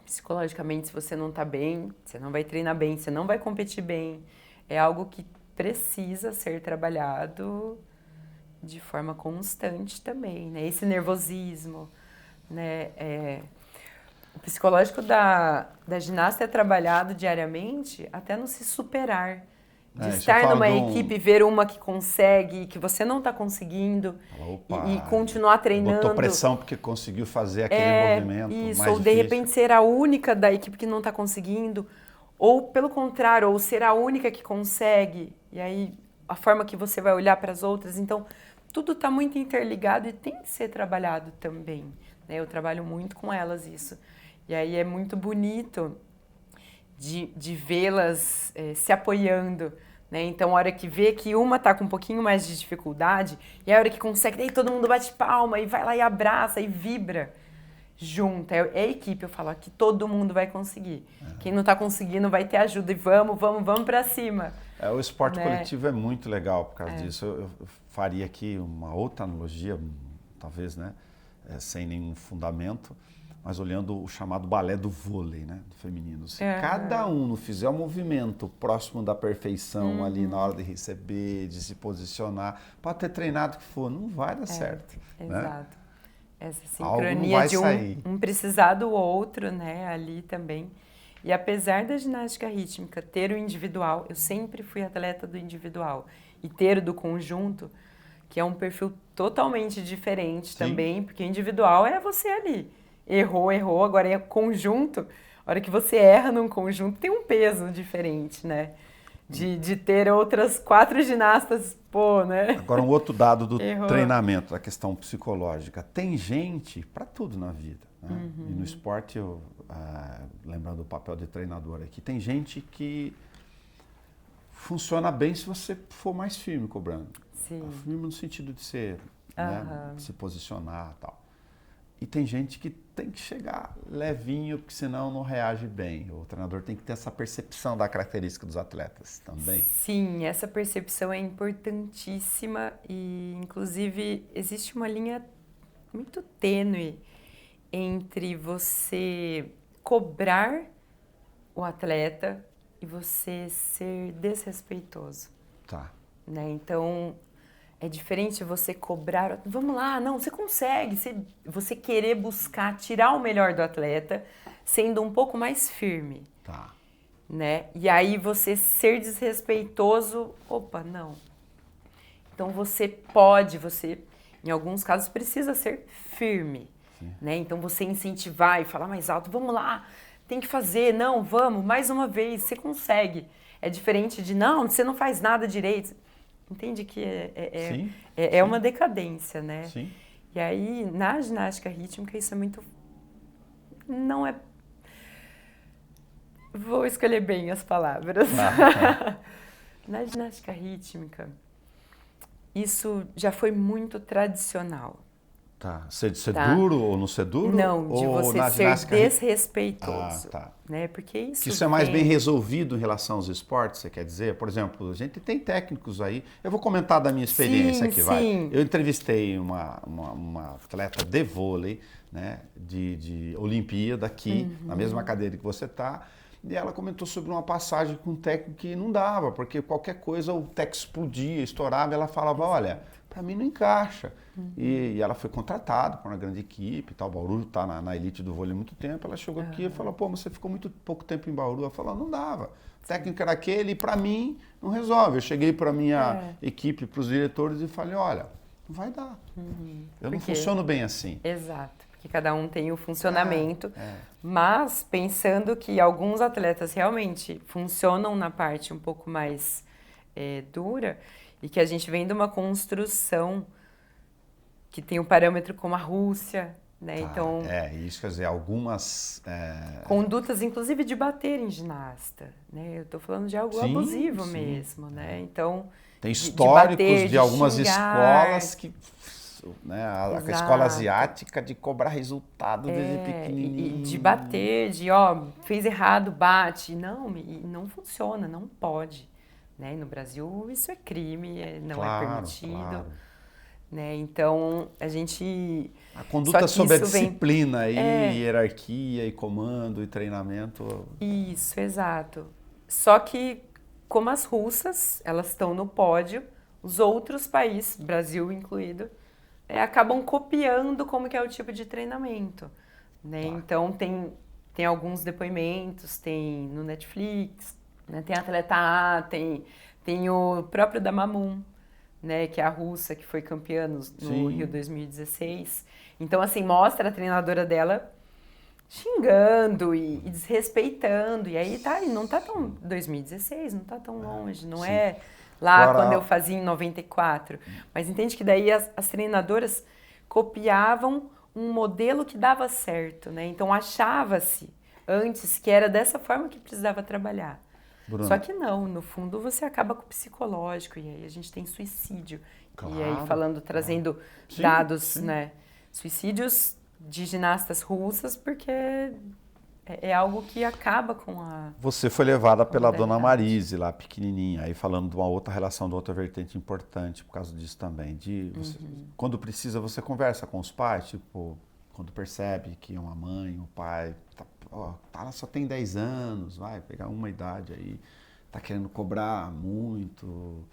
Psicologicamente, se você não está bem, você não vai treinar bem, você não vai competir bem. É algo que precisa ser trabalhado de forma constante também, né? Esse nervosismo, né? O psicológico da ginasta é trabalhado diariamente até no se superar. De estar numa equipe e ver uma que consegue, que você não está conseguindo, e continuar treinando. Botou pressão porque conseguiu fazer aquele movimento isso, mais ou de difícil. repente ser a única da equipe que não está conseguindo, ou pelo contrário, ou ser a única que consegue, e aí a forma que você vai olhar para as outras. Então, tudo está muito interligado e tem que ser trabalhado também. Né? Eu trabalho muito com elas isso. E aí é muito bonito de vê-las se apoiando, né? Então, a hora que vê que uma tá com um pouquinho mais de dificuldade, e a hora que consegue, daí todo mundo bate palma, e vai lá e abraça, e vibra junto. É a equipe, eu falo, aqui todo mundo vai conseguir. Quem não tá conseguindo vai ter ajuda, e vamos pra cima. O esporte né? coletivo é muito legal por causa disso. Eu faria aqui uma outra analogia, talvez, né? Sem nenhum fundamento, mas olhando o chamado balé do vôlei, né, do feminino. Se cada um não fizer um movimento próximo da perfeição ali na hora de receber, de se posicionar, pode ter treinado que for, não vai dar certo. Exato. Né? Essa Algo não sincronia vai de sair. um precisar do outro, né, ali também. E apesar da ginástica rítmica ter o individual, eu sempre fui atleta do individual, e ter o do conjunto, que é um perfil totalmente diferente também, porque individual é você ali. Errou, agora é conjunto. A hora que você erra num conjunto, tem um peso diferente, né? De ter outras 4 ginastas, né? Agora, um outro dado do treinamento, da questão psicológica. Tem gente para tudo na vida. Né? E no esporte, lembrando o papel de treinador aqui, tem gente que funciona bem se você for mais firme cobrando. Sim. Firme no sentido de ser, né, se posicionar e tal. E tem gente que tem que chegar levinho, porque senão não reage bem. O treinador tem que ter essa percepção da característica dos atletas também. Sim, essa percepção é importantíssima e, inclusive, existe uma linha muito tênue entre você cobrar o atleta e você ser desrespeitoso. Tá. Né? Então, é diferente você cobrar, vamos lá, não, você consegue, você querer buscar tirar o melhor do atleta, sendo um pouco mais firme. Tá. Né? E aí você ser desrespeitoso, opa, não. Então você em alguns casos, precisa ser firme. Né? Então você incentivar e falar mais alto, vamos lá, tem que fazer, não, vamos, mais uma vez, você consegue. É diferente de, não, você não faz nada direito. Entende que é uma decadência, né? Sim. E aí, na ginástica rítmica, isso é muito... Não é... Vou escolher bem as palavras. Na ginástica rítmica, isso já foi muito tradicional. Tá. Ser duro ou não ser duro? Não, de ou você na ser ginástica... desrespeitoso. Tá. Né? Porque isso que isso é mais bem resolvido em relação aos esportes, você quer dizer? Por exemplo, a gente tem técnicos aí... Eu vou comentar da minha experiência aqui, vai. Eu entrevistei uma atleta de vôlei, né, de Olimpíada aqui, na mesma cadeira que você está, e ela comentou sobre uma passagem com um técnico que não dava, porque qualquer coisa o técnico explodia, estourava, e ela falava, olha, para mim não encaixa. E ela foi contratada por uma grande equipe, tal. Bauru está na elite do vôlei há muito tempo. Ela chegou aqui e falou, pô, mas você ficou muito pouco tempo em Bauru. Ela falou, não dava. O técnico era aquele e para mim não resolve. Eu cheguei para a minha equipe, para os diretores e falei, olha, não vai dar. Eu não funciono bem assim. Exato, porque cada um tem o funcionamento. Mas pensando que alguns atletas realmente funcionam na parte um pouco mais dura e que a gente vem de uma construção que tem um parâmetro como a Rússia, né? Então, isso quer dizer, algumas... condutas, inclusive, de bater em ginasta, né? Eu estou falando de algo abusivo mesmo, né? Então, tem históricos de bater, de algumas xingar, escolas que... Né, a escola asiática de cobrar resultado desde pequenininho. E de bater, fez errado, bate. Não funciona, não pode. Né? No Brasil, isso é crime, não é permitido. Claro. Né? Então, a gente... A conduta sobre a disciplina aí, hierarquia e comando e treinamento. Isso, exato. Só que, como as russas, elas estão no pódio, os outros países, Brasil incluído, acabam copiando como que é o tipo de treinamento. Né? Então, tem alguns depoimentos, tem no Netflix, né? Tem Atleta A, tem o próprio da Mamun, né, que é a russa, que foi campeã no Rio 2016. Então, assim, mostra a treinadora dela xingando e desrespeitando. E aí não tá tão... 2016, não tá tão longe, não é lá agora, quando eu fazia em 94. Mas entende que daí as treinadoras copiavam um modelo que dava certo, né? Então achava-se antes que era dessa forma que precisava trabalhar. Bruno, Só que não, no fundo você acaba com o psicológico e aí a gente tem suicídio. claro, E aí trazendo sim, dados, sim. né? Suicídios de ginastas russas, porque é algo que acaba com a... Você foi levada pela modalidade. dona Marise lá, pequenininha, aí falando de uma outra relação, de outra vertente importante por causa disso também. Quando precisa, você conversa com os pais, tipo, quando percebe que uma mãe, um pai, ela só tem 10 anos, vai pegar uma idade aí, tá querendo cobrar muito.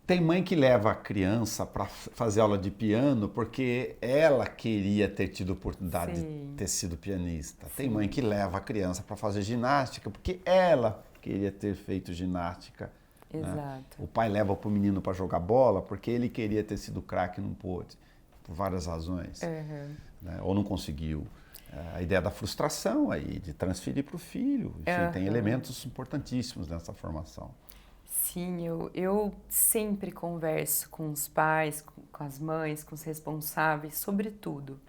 Tem mãe que leva a criança para fazer aula de piano porque ela queria ter tido a oportunidade Sim. de ter sido pianista. Sim. Tem mãe que leva a criança para fazer ginástica porque ela queria ter feito ginástica. Exato. Né? O pai leva para o menino para jogar bola porque ele queria ter sido craque e não pôde, por várias razões. Né? Ou não conseguiu. A ideia da frustração aí, de transferir para o filho. Enfim, tem elementos importantíssimos nessa formação. Sim, eu sempre converso com os pais, com as mães, com os responsáveis, sobre tudo,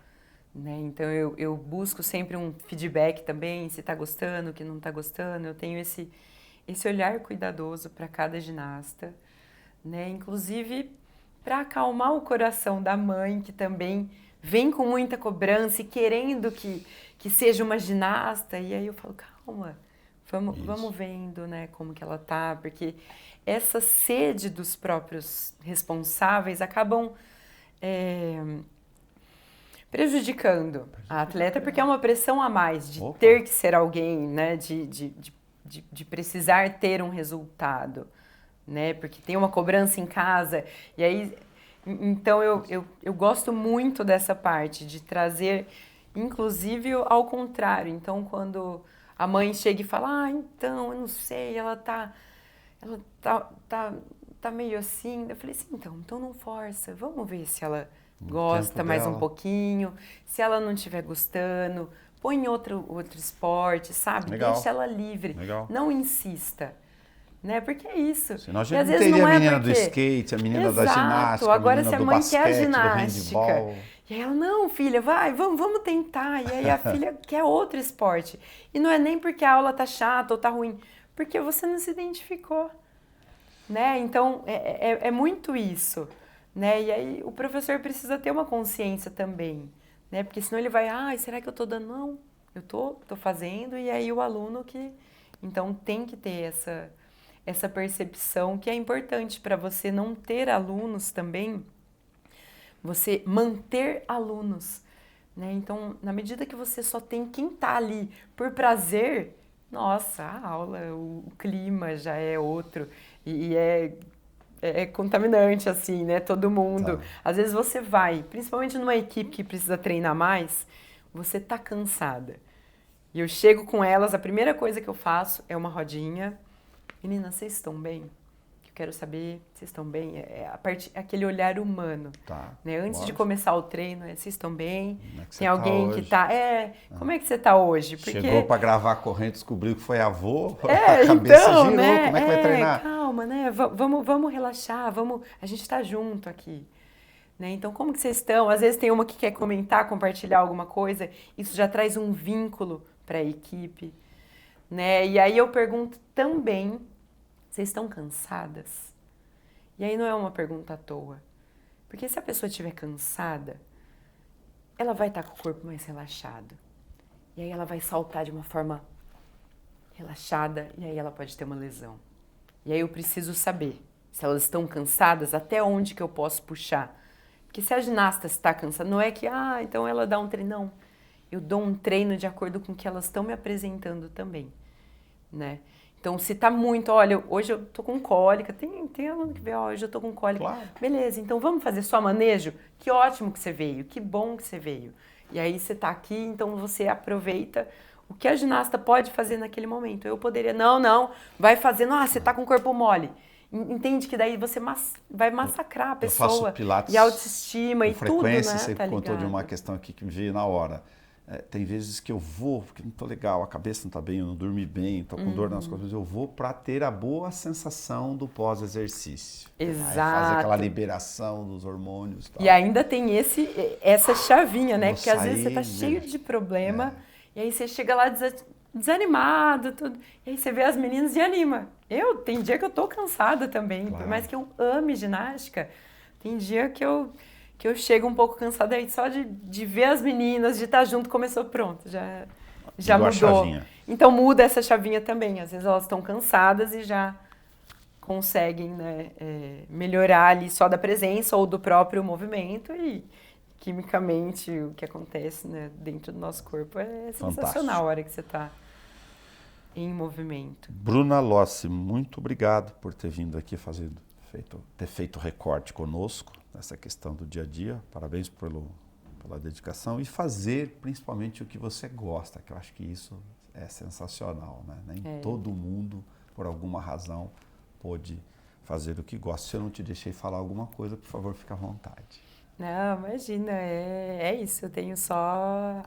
né? Então eu busco sempre um feedback também, se está gostando, o que não está gostando. Eu tenho esse olhar cuidadoso para cada ginasta, né? Inclusive para acalmar o coração da mãe, que também vem com muita cobrança e querendo que seja uma ginasta. E aí eu falo, calma, vamos vendo, né, como que ela tá, porque essa sede dos próprios responsáveis acabam prejudicando a atleta, porque é uma pressão a mais de ter que ser alguém, né, de precisar ter um resultado, né, porque tem uma cobrança em casa, e aí, então eu gosto muito dessa parte, de trazer, inclusive, ao contrário. Então, quando a mãe chega e fala, então, eu não sei, ela tá meio assim. Eu falei assim, então não força, vamos ver se ela gosta mais um pouquinho. Se ela não estiver gostando, põe outro esporte, sabe? Legal. Deixa ela livre, não insista. Né? Porque é isso. Senão a gente não teria a menina do skate, a menina da ginástica, agora, a menina se a do mãe basquete, quer a do ginástica, handball. E aí ela, não, filha, vai, vamos tentar. E aí a filha quer outro esporte. E não é nem porque a aula tá chata ou tá ruim, porque você não se identificou. Né? Então, é muito isso. Né? E aí o professor precisa ter uma consciência também. Né? Porque senão ele vai, será que eu tô dando? Não, eu tô fazendo. E aí o aluno que... Então, tem que ter essa percepção que é importante para você não ter alunos também, você manter alunos, né? Então, na medida que você só tem quem tá ali por prazer, nossa, a aula, o clima já é outro e é contaminante, assim, né? Todo mundo. Tá. Às vezes você vai, principalmente numa equipe que precisa treinar mais, você tá cansada. E eu chego com elas, a primeira coisa que eu faço é uma rodinha. Meninas, vocês estão bem? Eu quero saber, vocês estão bem? Aquele olhar humano. Tá, né? Antes lógico. de começar o treino, vocês estão bem? Como é que você Tem alguém tá que hoje? tá... como é que você tá hoje? Porque... Chegou para gravar a corrente, descobriu que foi avô, a cabeça então, girou, né? como é que vai treinar? Calma, né? Vamos relaxar, a gente tá junto aqui. Né? Então, como que vocês estão? Às vezes tem uma que quer comentar, compartilhar alguma coisa, isso já traz um vínculo para a equipe. Né? E aí eu pergunto também, vocês estão cansadas? E aí não é uma pergunta à toa. Porque se a pessoa estiver cansada, ela vai estar com o corpo mais relaxado. E aí ela vai saltar de uma forma relaxada e aí ela pode ter uma lesão. E aí eu preciso saber se elas estão cansadas, até onde que eu posso puxar. Porque se a ginasta está cansada, não é que, então ela dá um treino, não. Eu dou um treino de acordo com o que elas estão me apresentando também, né? Então, se tá muito, olha, hoje eu tô com cólica, tem aluno que vê, hoje eu tô com cólica. Claro. Beleza, então vamos fazer só manejo? Que ótimo que você veio, que bom que você veio. E aí você tá aqui, então você aproveita o que a ginasta pode fazer naquele momento. Eu poderia, não, vai fazendo, você tá com o corpo mole. Entende que daí você vai massacrar a pessoa. Eu faço pilates e a autoestima e tudo, né? Você tá contou ligado? de uma questão aqui que me veio na hora. tem vezes que eu vou, porque não estou legal, a cabeça não está bem, eu não dormi bem, estou com dor nas costas, mas eu vou para ter a boa sensação do pós-exercício. Exato. Fazer aquela liberação dos hormônios e tal. E ainda tem essa chavinha, né? Vou Porque às vezes você tá sair, cheio de problema, e aí você chega lá desanimado, tudo, e aí você vê as meninas e anima. Tem dia que eu tô cansada também, Claro. por mais que eu ame ginástica, tem dia que eu chego um pouco cansada aí só de ver as meninas, de estar junto, começou pronto, já Mudou a mudou. chavinha. Então muda essa chavinha também, às vezes elas estão cansadas e já conseguem, né, melhorar ali só da presença ou do próprio movimento e quimicamente o que acontece, né, dentro do nosso corpo é sensacional a hora que você está em movimento. Bruna Lossi, muito obrigado por ter vindo aqui ter feito recorte conosco nessa questão do dia a dia. Parabéns pela dedicação e fazer principalmente o que você gosta, que eu acho que isso é sensacional, né? Nem todo mundo, por alguma razão, pôde fazer o que gosta. Se eu não te deixei falar alguma coisa, por favor, fique à vontade. Não, imagina, é isso. Eu tenho só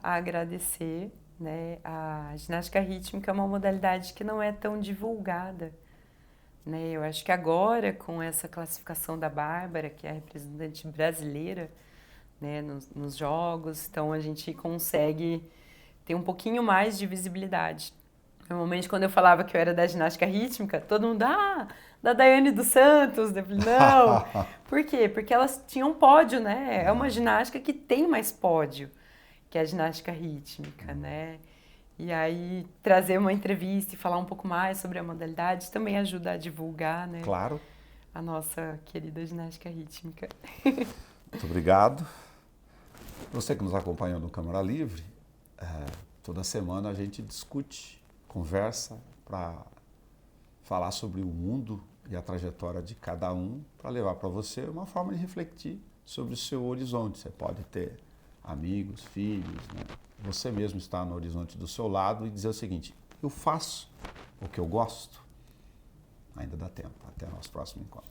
a agradecer, né? A ginástica rítmica é uma modalidade que não é tão divulgada, né? Eu acho que agora, com essa classificação da Bárbara, que é a representante brasileira, né, nos jogos, então a gente consegue ter um pouquinho mais de visibilidade. Normalmente, quando eu falava que eu era da ginástica rítmica, todo mundo, da Daiane dos Santos. Eu falei, não. Por quê? Porque elas tinham pódio, né? É uma ginástica que tem mais pódio que a ginástica rítmica, né? E aí, trazer uma entrevista e falar um pouco mais sobre a modalidade também ajuda a divulgar, né? Claro. A nossa querida ginástica rítmica. Muito obrigado. Você que nos acompanhou no Câmara Livre, toda semana a gente discute, conversa para falar sobre o mundo e a trajetória de cada um, para levar para você uma forma de refletir sobre o seu horizonte. Você pode ter amigos, filhos, né? Você mesmo está no horizonte do seu lado e dizer o seguinte: eu faço o que eu gosto. Ainda dá tempo. Até o nosso próximo encontro.